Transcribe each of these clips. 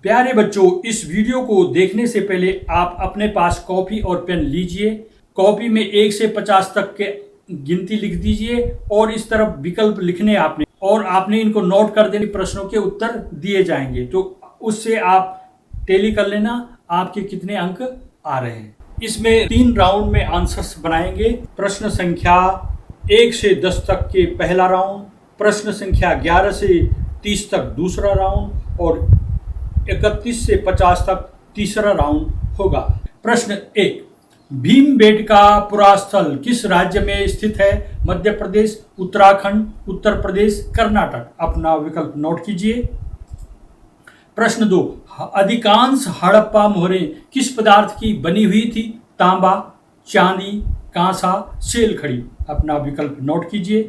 प्यारे बच्चों, इस वीडियो को देखने से पहले आप अपने पास कॉपी और पेन लीजिए। कॉपी में 1 से 50 तक के गिनती लिख दीजिए और इस तरफ विकल्प लिखने आपने इनको नोट कर देने। प्रश्नों के उत्तर दिए जाएंगे तो उससे आप टैली कर लेना आपके कितने अंक आ रहे हैं। इसमें 3 राउंड में आंसर्स बनाएंगे। प्रश्न संख्या 1 से 10 तक के पहला राउंड, प्रश्न संख्या 11 से 30 तक दूसरा राउंड और 31 से 50 तक तीसरा राउंड होगा। प्रश्न 1, भीमबेटका पुरास्थल किस राज्य में स्थित है? मध्य प्रदेश, उत्तराखंड, उत्तर प्रदेश, कर्नाटक। अपना विकल्प नोट कीजिए। प्रश्न 2, अधिकांश हड़प्पा मोहरें किस पदार्थ की बनी हुई थी? तांबा, चांदी, कांसा, सेलखड़ी। अपना विकल्प नोट कीजिए।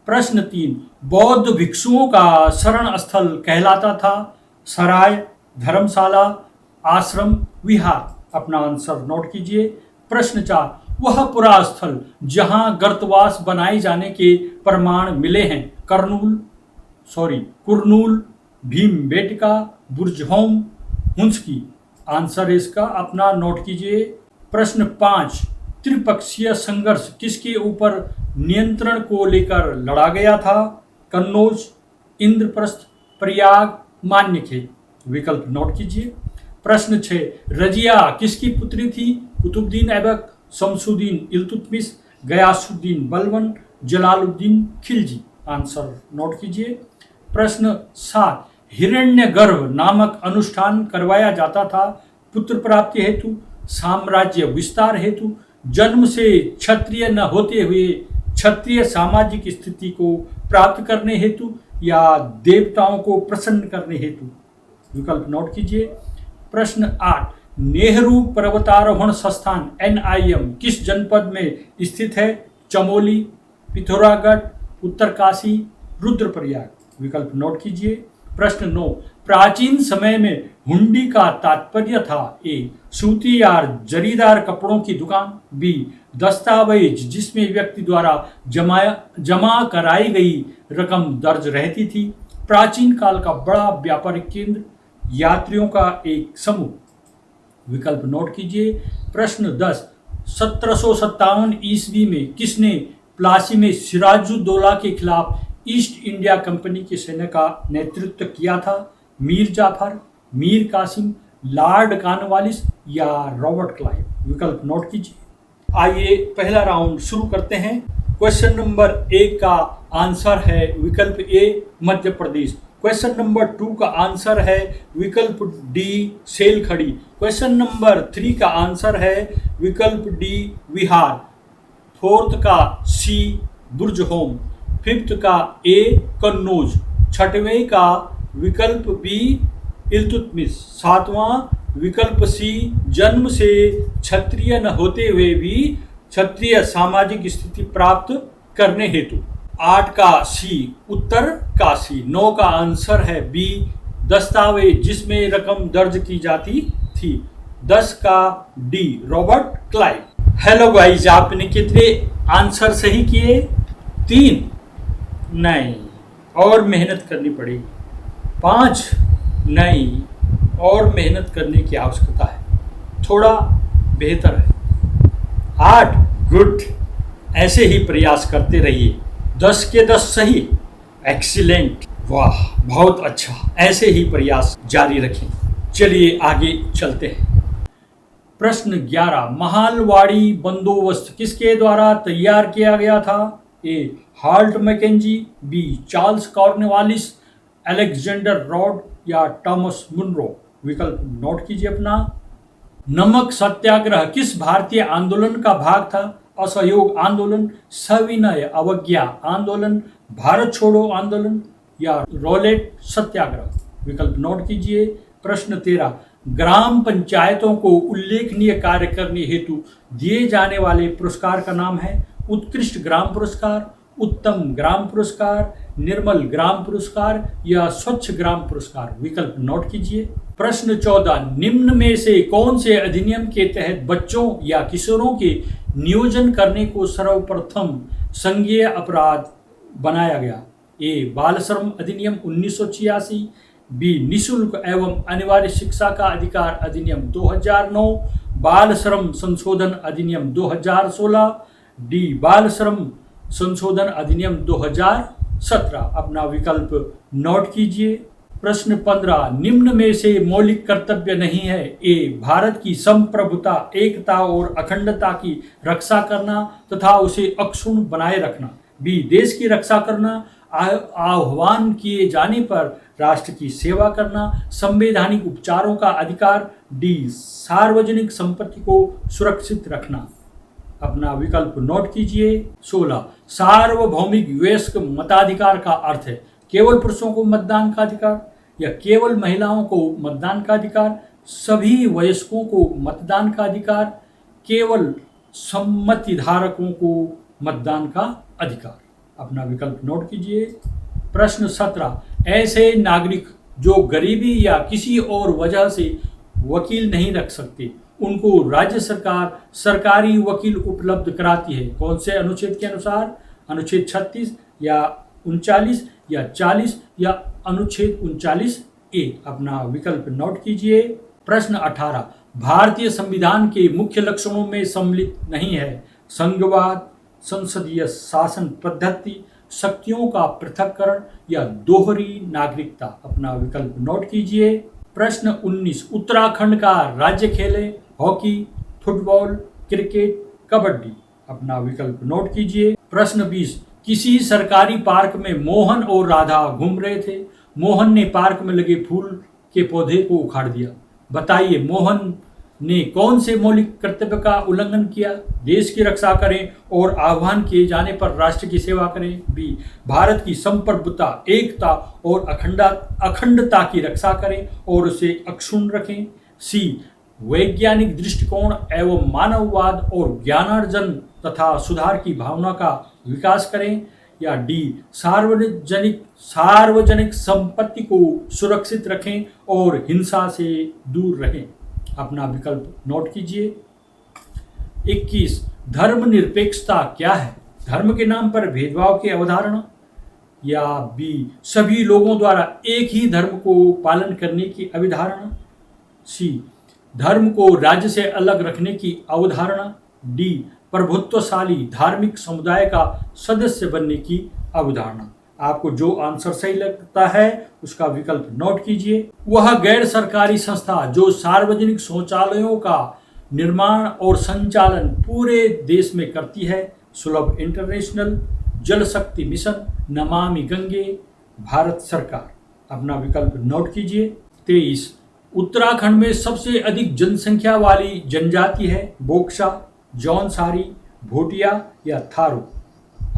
प्रश्न 3, बौद्ध भिक्षुओं का शरण स्थल कहलाता था? सराय, धर्मशाला, आश्रम, विहार। अपना आंसर नोट कीजिए। प्रश्न 4, वह पुरास्थल जहां गर्तवास बनाए जाने के प्रमाण मिले हैं? कुरनूल, भीमबेटका, बुर्जहोम, हुंसकी। आंसर इसका अपना नोट कीजिए। प्रश्न 5, त्रिपक्षीय संघर्ष किसके ऊपर नियंत्रण को लेकर लड़ा गया था? कन्नौज, इंद्रप्रस्थ, प्रयाग, मान्यखेत। विकल्प नोट कीजिए। प्रश्न 6, रजिया किसकी पुत्री थी? कुतुबुद्दीन ऐबक, शमसुद्दीन इल्तुतमिश, गयासुद्दीन बलबन, जलालुद्दीन खिलजी। आंसर नोट कीजिए। प्रश्न 7, हिरण्यगर्भ नामक अनुष्ठान करवाया जाता था? पुत्र प्राप्ति हेतु, साम्राज्य विस्तार हेतु, जन्म से क्षत्रिय न होते हुए क्षत्रिय सामाजिक स्थिति को प्राप्त करने हेतु या देवताओं को प्रसन्न करने हेतु। विकल्प नोट कीजिए। प्रश्न 8, नेहरू पर्वतारोहण संस्थान NIM किस जनपद में स्थित है? चमोली, पिथौरागढ़, उत्तरकाशी, रुद्रप्रयाग। विकल्प नोट कीजिए। प्रश्न 9, प्राचीन समय में हुंडी का तात्पर्य था? A, सूती या जरीदार कपड़ों की दुकान, B, दस्तावेज जिसमें व्यक्ति द्वारा जमा कराई गई रकम दर्ज रहती थी, प्राचीन काल का बड़ा व्यापारिक केंद्र, यात्रियों का एक समूह। विकल्प नोट कीजिए। प्रश्न 10, 1757 ईस्वी में किसने प्लासी में सिराजुद्दौला के खिलाफ ईस्ट इंडिया कंपनी की सेना का नेतृत्व किया था? मीर जाफर, मीर कासिम, लॉर्ड कॉर्नवालिस या रॉबर्ट क्लाइव। विकल्प नोट कीजिए। आइए पहला राउंड शुरू करते हैं। क्वेश्चन नंबर 1 का आंसर है विकल्प A, Madhya Pradesh. Question number 2 का आंसर है विकल्प D, सेलखड़ी। क्वेश्चन नंबर 3 का आंसर है विकल्प D, बिहार। 4th का C, बुर्जहोम। 5th का A, कन्नौज। 6वें का विकल्प B, इल्तुतमिश। 7वां विकल्प C, जन्म से क्षत्रिय न होते हुए भी क्षत्रिय सामाजिक स्थिति प्राप्त करने हेतु। 8 का C, उत्तर काशी। 9 का आंसर है B, दस्तावेज जिसमें रकम दर्ज की जाती थी। 10 का D, Robert Clive. Hello guys, आपने कितने आंसर सही किए? 3? नहीं, और मेहनत करनी पड़ेगी। 5? नहीं, और मेहनत करने की आवश्यकता है, थोड़ा बेहतर है। 8? गुड, ऐसे ही प्रयास करते रहिए। 10 के 10 सही, एक्सीलेंट, वाह बहुत अच्छा, ऐसे ही प्रयास जारी रखें। चलिए आगे चलते हैं। प्रश्न 11, महालवाड़ी बंदोबस्त किसके द्वारा तैयार किया गया था? A, Holt Mackenzie, B, Charles Cornwallis, Alexander Read या टॉमस मुनरो। विकल्प नोट कीजिए अपना। नमक सत्याग्रह किस भारतीय आंदोलन का भाग था? असहयोग आंदोलन, सविनय अवज्ञा आंदोलन, भारत छोड़ो आंदोलन या रॉलेट सत्याग्रह। विकल्प नोट कीजिए। प्रश्न 13, ग्राम पंचायतों को उल्लेखनीय कार्य करने हेतु दिए जाने वाले पुरस्कार का नाम है? उत्कृष्ट ग्राम पुरस्कार, उत्तम ग्राम पुरस्कार, निर्मल ग्राम पुरस्कार या स्वच्छ ग्राम पुरस्कार। विकल्प नोट कीजिए। प्रश्न 14, निम्न में से कौन से अधिनियम के तहत बच्चों या किशोरों के नियोजन करने को सर्वप्रथम संज्ञेय अपराध बनाया गया? A, बाल श्रम अधिनियम 1986, बी निशुल्क एवं अनिवार्य शिक्षा का अधिकार अधिनियम 2009, बाल श्रम संशोधन अधिनियम 2016, डी बाल श्रम संशोधन अधिनियम 2017। अपना विकल्प नोट कीजिए। प्रश्न 15, निम्न में से मौलिक कर्तव्य नहीं है। ए भारत की संप्रभुता, एकता और अखंडता की रक्षा करना तथा उसे अक्षुण्ण बनाए रखना। बी देश की रक्षा करना, आह्वान किए जाने पर राष्ट्र की सेवा करना, संवैधानिक उपचारों का अधिकार। डी सार्वजनिक संपत्ति को सुरक्षित रखना। अपना विकल्प नोट कीजिए। 16, सार्वभौमिक वयस्क मताधिकार का अर्थ है केवल पुरुषों को मतदान का अधिकार या केवल महिलाओं को मतदान का अधिकार, सभी वयस्कों को मतदान का अधिकार, केवल सम्मति धारकों को मतदान का अधिकार। अपना विकल्प नोट कीजिए। प्रश्न 17, ऐसे नागरिक जो गरीबी या किसी और वजह से वकील नहीं रख सकते उनको राज्य सरकार सरकारी वकील उपलब्ध कराती है। कौन से अनुच्छेद के अनुसार? अनुच्छेद 36 या 39 या 40 या अनुच्छेद 39A। अपना विकल्प नोट कीजिए। प्रश्न 18, भारतीय संविधान के मुख्य लक्षणों में सम्मिलित नहीं है संघवाद, संसदीय शासन पद्धति, शक्तियों का पृथक्करण या दोहरी नागरिकता। अपना विकल्प नोट कीजिए। प्रश्न 19, उत्तराखंड का राज्य खेल है हॉकी, फुटबॉल, क्रिकेट, कबड्डी। अपना विकल्प नोट कीजिए। प्रश्न 20, किसी सरकारी पार्क में मोहन और राधा घूम रहे थे। मोहन ने पार्क में लगे फूल के पौधे को उखाड़ दिया। बताइए मोहन ने कौन से मौलिक कर्तव्य का उल्लंघन किया? देश की रक्षा करें और आह्वान किए जाने पर राष्ट्र की सेवा करें। बी भारत की संप्रभुता, एकता और अखंडता की रक्षा करें और उसे अक्षुण्ण रखें। सी वैज्ञानिक दृष्टिकोण एवं मानववाद और ज्ञानार्जन तथा सुधार की भावना का विकास करें। या डी सार्वजनिक संपत्ति को सुरक्षित रखें और हिंसा से दूर रहें। अपना विकल्प नोट कीजिए। 21, धर्मनिरपेक्षता क्या है? धर्म के नाम पर भेदभाव की अवधारणा। या बी सभी लोगों द्वारा एक ही धर्म को पालन करने की अवधारणा। सी धर्म को राज्य से अलग रखने की अवधारणा। डी प्रभुत्वशाली धार्मिक समुदाय का सदस्य बनने की अवधारणा। आपको जो आंसर सही लगता है उसका विकल्प नोट कीजिए। वह गैर सरकारी संस्था जो सार्वजनिक शौचालयों का निर्माण और संचालन पूरे देश में करती है। सुलभ इंटरनेशनल, जल शक्ति मिशन, नमामि गंगे, भारत सरकार। अपना विकल्प नोट कीजिए। 23, उत्तराखंड में सबसे अधिक जनसंख्या वाली जनजाति है बोक्सा, जौनसारी, भोटिया या थारू।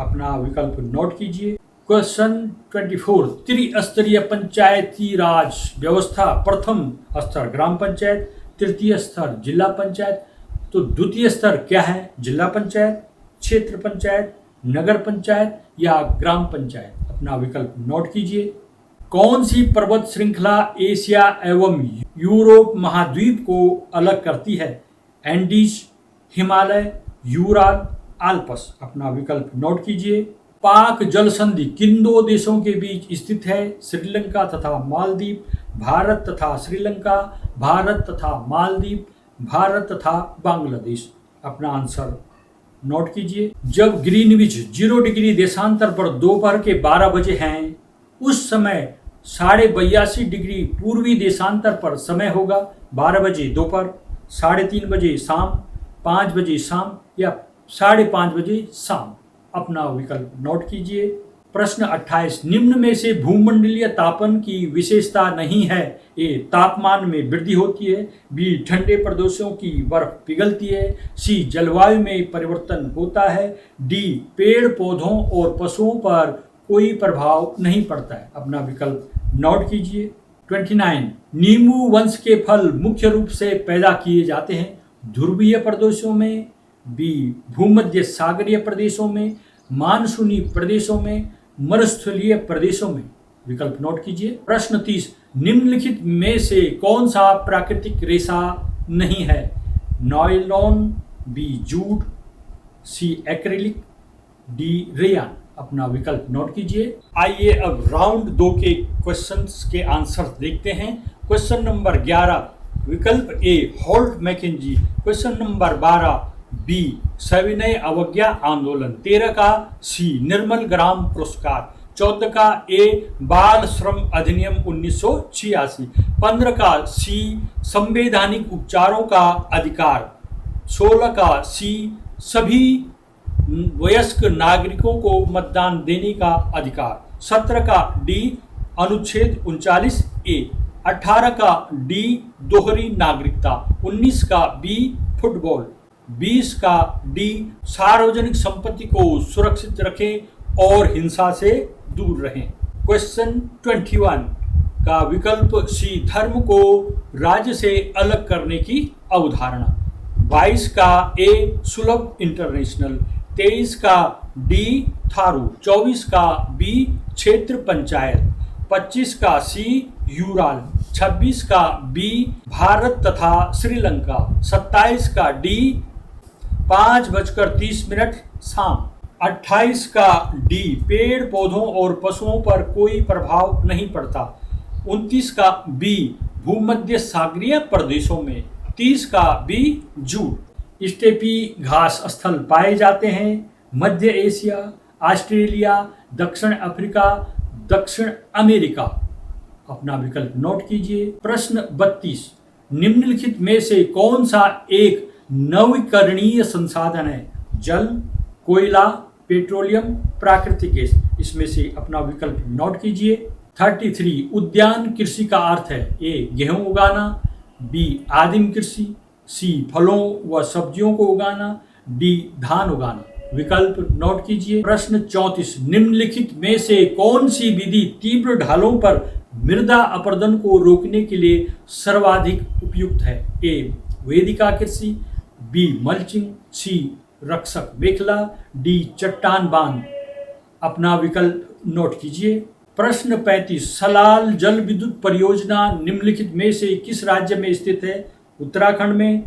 अपना विकल्प नोट कीजिए। क्वेश्चन 24, त्रिस्तरीय पंचायती राज व्यवस्था, प्रथम स्तर ग्राम पंचायत, तृतीय स्तर जिला पंचायत, तो द्वितीय स्तर क्या है? जिला पंचायत, क्षेत्र पंचायत, नगर पंचायत या ग्राम पंचायत। अपना विकल्प नोट कीजिए। कौन सी पर्वत श्रृंखला एशिया एवं यूरोप महाद्वीप को अलग करती है? Andes, Himalaya, Ural, Alps. अपना विकल्प नोट कीजिए। पाक जल संधि किन दो देशों के बीच स्थित है? श्रीलंका तथा मालदीव, भारत तथा श्रीलंका, भारत तथा मालदीव, भारत तथा बांग्लादेश। अपना आंसर नोट कीजिए। जब ग्रीनविच 0 डिग्री देशांतर पर दोपहर के 12 बजे हैं उस समय 82.5 डिग्री पूर्वी देशांतर पर समय होगा। 12 बजे दोपहर, 3:30 बजे शाम, 5 बजे शाम या 5:30 बजे शाम। अपना विकल्प नोट कीजिए। प्रश्न 28, निम्न में से भूमंडलीय तापन की विशेषता नहीं है। ए तापमान में वृद्धि होती है, बी ठंडे प्रदेशों की बर्फ पिघलती है, सी जलवायु में परिवर्तन होता है, डी पेड़ पौधों और पशुओं पर कोई प्रभाव नहीं पड़ता है। अपना विकल्प नोट कीजिए। 29, नींबू वंश के फल मुख्य रूप से पैदा किए जाते हैं ध्रुवीय प्रदेशों में, बी भूमध्य सागरीय प्रदेशों में, मानसूनी प्रदेशों में, मरुस्थलीय प्रदेशों में। विकल्प नोट कीजिए। प्रश्न 30, निम्नलिखित में से कौन सा प्राकृतिक रेशा नहीं है? नायलॉन, बी जूट, सी एक्रिलिक, डी रेयान। अपना विकल्प नोट कीजिए। आइए अब राउंड 2 के क्वेश्चंस के आंसर देखते हैं। क्वेश्चन नंबर 11 विकल्प A Holt Mackenzie, question number 12 B सविनय अवज्ञा आंदोलन, 13 का सी निर्मल ग्राम पुरस्कार, 14 का ए बाल श्रम अधिनियम 1986, 15 का सी संवैधानिक उपचारों का अधिकार, 16 का सी सभी वयस्क नागरिकों को मतदान देने का अधिकार, 17 का डी अनुच्छेद 39 ए, 18 का डी दोहरी नागरिकता, 19 का बी फुटबॉल, 20 का डी सार्वजनिक संपत्ति को सुरक्षित रखें और हिंसा से दूर रहें। क्वेश्चन 21 का विकल्प सी धर्म को राज्य से अलग करने की अवधारणा, 22 का ए सुलभ इंटरनेशनल, 23 का डी थारू, 24 का बी क्षेत्र पंचायत, 25 का सी यूराल, 26 का बी भारत तथा श्रीलंका, 27 का डी 5:30 शाम, 28 का डी पेड़ पौधों और पशुओं पर कोई प्रभाव नहीं पड़ता, 29 का बी भूमध्य सागरीय प्रदेशों में, 30 का बी जूट। स्टेपी घास स्थल पाए जाते हैं मध्य एशिया, ऑस्ट्रेलिया, दक्षिण अफ्रीका, दक्षिण अमेरिका। अपना विकल्प नोट कीजिए। प्रश्न 32 निम्नलिखित में से कौन सा एक नवीकरणीय संसाधन है? जल, कोयला, पेट्रोलियम, प्राकृतिक गैस। इसमें से अपना विकल्प नोट कीजिए। 33 उद्यान कृषि का अर्थ है ए गेहूं उगाना, बी आदिम कृषि, सी फलों व सब्जियों को उगाना, डी धान उगाना। विकल्प नोट कीजिए। प्रश्न 34 निम्नलिखित में से कौन सी विधि तीव्र ढालों पर मृदा अपरदन को रोकने के लिए सर्वाधिक उपयुक्त है? ए वेदिका कृषि, बी मल्चिंग, सी रक्षक मेखला, डी चट्टान बांध। अपना विकल्प नोट कीजिए। प्रश्न 35 सलाल जल विद्युत परियोजना निम्नलिखित में से किस राज्य में स्थित है? उत्तराखंड में,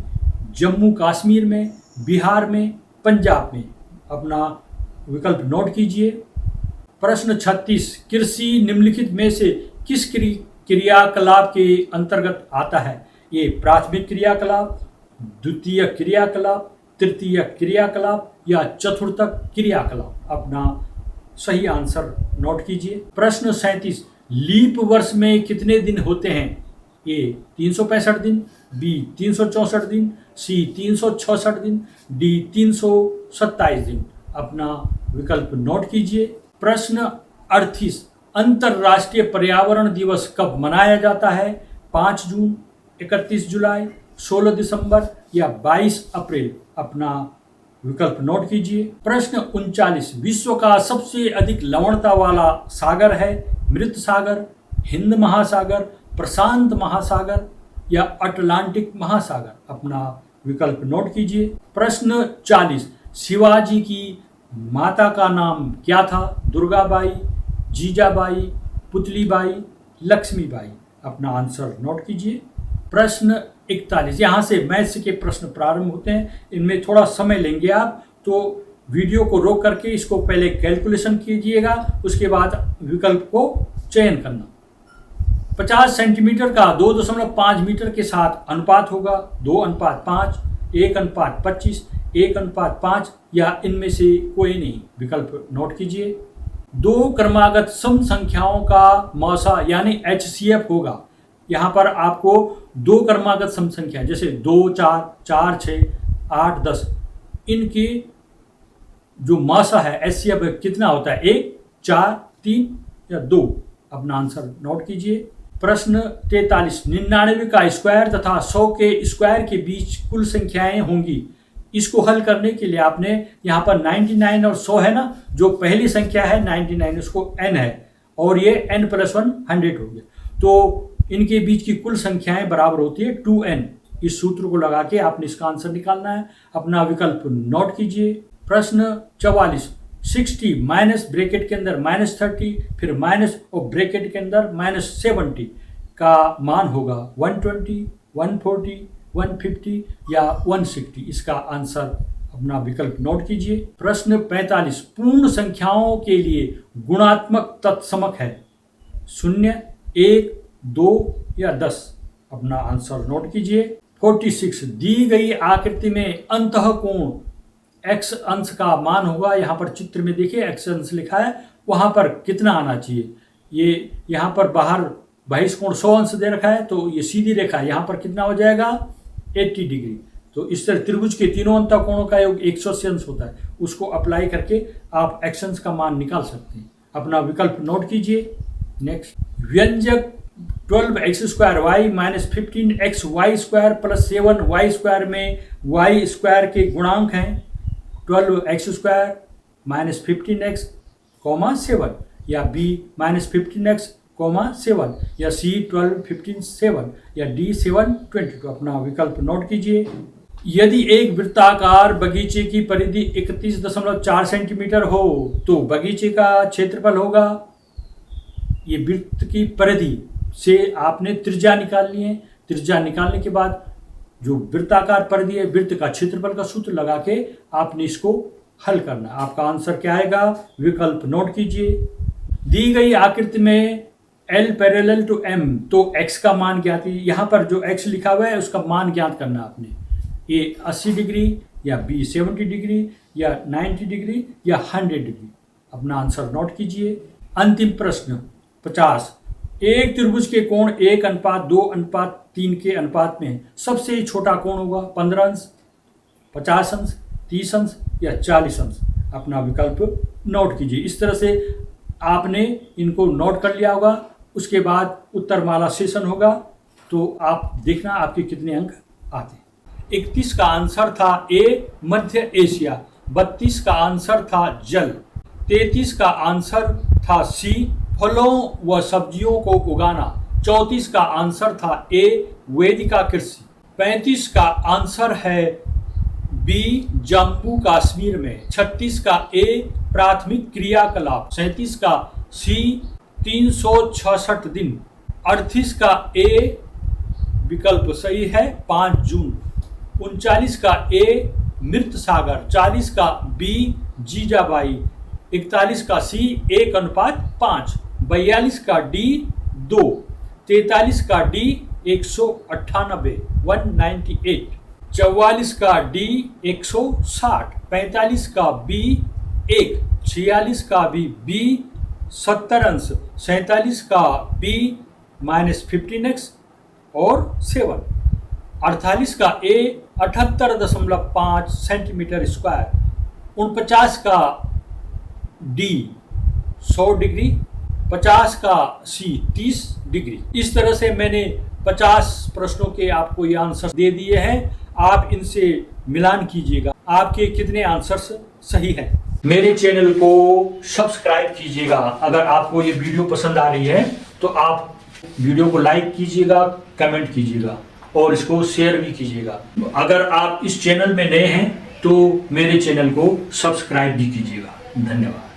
जम्मू कश्मीर में, बिहार में, पंजाब में। अपना विकल्प नोट कीजिए। प्रश्न 36 कृषि निम्नलिखित में से किस क्रियाकलाप के अंतर्गत आता है? ये प्राथमिक क्रियाकलाप, द्वितीय क्रियाकलाप, तृतीय क्रियाकलाप या चतुर्थक क्रियाकलाप। अपना सही आंसर नोट कीजिए। प्रश्न 37 लीप वर्ष में कितने दिन होते हैं? ए 365 दिन, बी 364 दिन, सी 366 दिन, डी 327 दिन। अपना विकल्प नोट कीजिए। प्रश्न 38 अंतर्राष्ट्रीय पर्यावरण दिवस कब मनाया जाता है? 5 जून, 31 जुलाई, 16 दिसंबर या 22 अप्रैल। अपना विकल्प नोट कीजिए। प्रश्न 39 विश्व का सबसे अधिक लवणता वाला सागर है? मृत सागर, हिंद महासागर, प्रशांत महासागर या अटलांटिक महासागर। अपना विकल्प नोट कीजिए। प्रश्न 40 शिवाजी की माता का नाम क्या था? दुर्गाबाई, जीजाबाई, पुतलीबाई, लक्ष्मीबाई। अपना आंसर नोट कीजिए। प्रश्न 41 यहाँ से मैथ्स के प्रश्न प्रारंभ होते हैं। इनमें थोड़ा समय लेंगे आप, तो वीडियो को रोक करके इसको पहले कैलकुलेशन कीजिएगा, उसके बाद विकल्प को चयन करना। 50 सेंटीमीटर का 2.5 मीटर के साथ अनुपात होगा 2:5, 1:25, 1:5 या इनमें से कोई नहीं। विकल्प नोट कीजिए। 2 क्रमागत सम संख्याओं का मौसा यानी HCF होगा। यहाँ पर आपको 2 क्रमागत सम संख्या जैसे 2, 4, 4, 6, 8, 10 इनकी जो मासा है HCF कितना होता है? 1, 4, 3 या 2। अपना आंसर नोट कीजिए। प्रश्न 43 99 का स्क्वायर तथा 100 के स्क्वायर के बीच कुल संख्याएं होंगी। इसको हल करने के लिए आपने यहाँ पर 99 और 100 है ना, जो पहली संख्या है 99 उसको n है और ये n+1 100 हो गया, तो इनके बीच की कुल संख्याएं बराबर होती है 2n। इस सूत्र को लगा के आपने इसका आंसर निकालना है। अपना विकल्प नोट कीजिए। प्रश्न 44 60 माइनस ब्रैकेट के अंदर -30 फिर माइनस और ब्रैकेट के अंदर -70 का मान होगा 120, 140, 150 या 160। इसका आंसर अपना विकल्प नोट कीजिए। प्रश्न 45 पूर्ण संख्याओं के लिए गुणात्मक तत्समक है 0, 1, 2 या 10। अपना आंसर नोट कीजिए। 46 दी गई आकृति में अंतःकोण x अंश का मान होगा, यहाँ पर चित्र में देखिए x अंश लिखा है, वहाँ पर कितना आना चाहिए। ये यहाँ पर बाहर बहिष्कोण 100 अंश दे रखा है, तो ये सीधी रेखा है, यहाँ पर कितना हो जाएगा 80 डिग्री। तो इस तरह त्रिभुज के तीनों अंतःकोणों का योग 180 अंश होता है, उसको अप्लाई करके आप x अंश का मान निकाल सकते हैं। अपना विकल्प नोट कीजिए। नेक्स्ट, व्यंजक 12x² y minus 15x y² plus 7y² में y² के गुणांक हैं 12x² माइनस 15x, 7, या b माइनस 15x, 7, या c 12, 15, 7, या d 7, 22। अपना विकल्प नोट कीजिए। यदि एक वृत्ताकार बगीचे की परिधि 31.4 सेंटीमीटर हो तो बगीचे का क्षेत्रफल होगा, ये वृत्त की परिधि से आपने त्रिज्या निकालनी है। त्रिज्या निकालने के बाद जो वृत्ताकार परिधि है, वृत्त का क्षेत्रफल का सूत्र लगा के आपने इसको हल करना। आपका आंसर क्या आएगा, विकल्प नोट कीजिए। दी गई आकृति में L पैरेलल टू M, तो x का मान ज्ञात है। यहाँ पर जो x लिखा हुआ है उसका मान ज्ञात करना आपने। A 80 डिग्री, या B 70 डिग्री, या 90 डिग्री, या 100 डिग्री। अपना आंसर नोट कीजिए। अंतिम प्रश्न 50 एक त्रिभुज के कोण 1:2:3 के अनुपात में सबसे छोटा कोण होगा 15 अंश, 50 अंश, 30 अंश, या 40 अंश। अपना विकल्प नोट कीजिए। इस तरह से आपने इनको नोट कर लिया होगा। उसके बाद उत्तरमाला सेशन होगा, तो आप देखना आपके कितने अंक आते हैं। 31 का आंसर था ए मध्य एशिया, 32 का आंसर था जल, 33 का आंसर था सी फलों व सब्जियों को उगाना, 34 का आंसर था ए वेदिका कृषि, 35 का आंसर है बी जम्मू कश्मीर में, 36 का ए प्राथमिक क्रियाकलाप, 37 का सी 366 दिन, 38 का ए विकल्प सही है 5 जून, 39 का ए मृत सागर, 40 का बी जीजाबाई, 41 का सी 1:5, 42 का डी 2, 43 का डी 198, 198, 44 का डी 160, 45 का बी 1, 46 का भी बी 70 अंश, 47 का बी -15x और 7, 48 का ए 78.5 सेंटीमीटर स्क्वायर, 49 का डी 100 डिग्री, 50 का सी 30 डिग्री। इस तरह से मैंने 50 प्रश्नों के आपको ये आंसर दे दिए हैं। आप इनसे मिलान कीजिएगा आपके कितने आंसर्स सही हैं। मेरे चैनल को सब्सक्राइब कीजिएगा। अगर आपको ये वीडियो पसंद आ रही है तो आप वीडियो को लाइक कीजिएगा, कमेंट कीजिएगा और इसको शेयर भी कीजिएगा। अगर आप इस चैनल में नए हैं तो मेरे चैनल को सब्सक्राइब भी कीजिएगा। धन्यवाद।